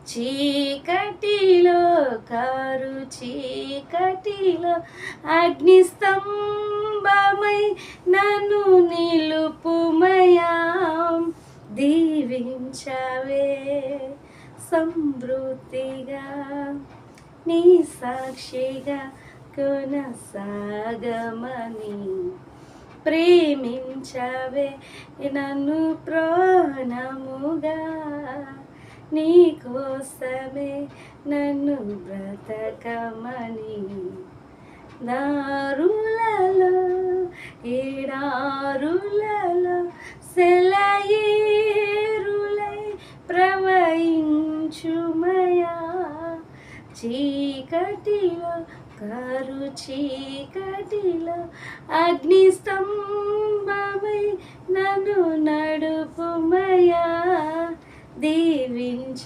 చీకటిలో కారు చీకటిలో అగ్నిస్తంభమై నన్ను నిలుపుమయా దీవించవే సమృద్ధిగా నీ సాక్షిగా కొనసాగమని ప్రేమించవే నన్ను ప్రాణముగా నీ కోసమే నన్ను బ్రతకమని దారులలో ఏడారులలో సెలయేరులై ప్రవహించుమయా చీకటిలో కారు చీకటిలో అగ్నిస్తంభమై నన్ను నడుపుమయా దీవించ